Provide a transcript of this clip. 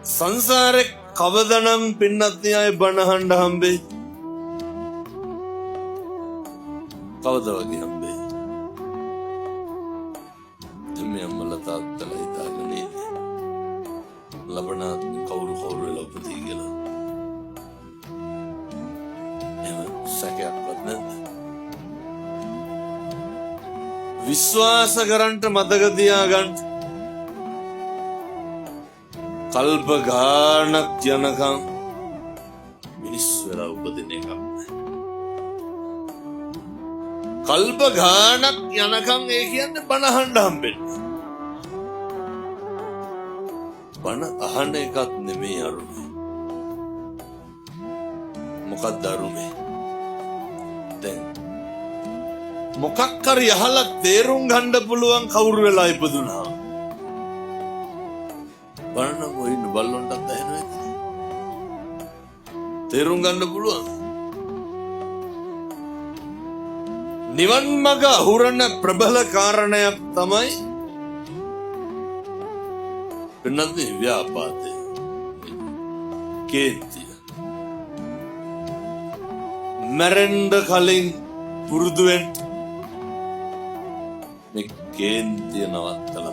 සංසාරේ කවදනම් පින්නත් අය බණහඬ හම්බේ? කවද වගේ හම්බේ? මේ අම්මලා තාත්තලා හිතාගෙන ඉන්නේ ලබනාත් කවුරු වෙලා උපදී කියලා. එහෙම සැකයක්වත් නැද්ද? විශ්වාස කරන්ට මතක තියාගන්න. කල්ප ගානක් යනකම් මිනිස් වෙලා උපදින එකක් නෑ. කල්ප ගානක් යනකම් ඒ කියන්නේ බණ අහන්න හම්බෙන්නේ. බණ අහන එකක් නෙමෙයි අරුමේ. මොකක්ද අරුමේ? දැන් මොකක් හරි අහලා තේරුම් ගන්න පුළුවන් කවුරු වෙලා ඉපදුනා. බලන්න කොයින් බල්ලොන්ටත් ඇහෙනවා ඉතින්. තේරුම් ගන්න පුළුවන්. නිවන් මඟ අහුරන ප්‍රබල කාරණයක් තමයි වෙනත් ව්‍යාපාදේ. කේන්තිය. මරෙන්ඩ කලින් පුරුදු වෙන්න මේ කේන්තිය නවත්තලා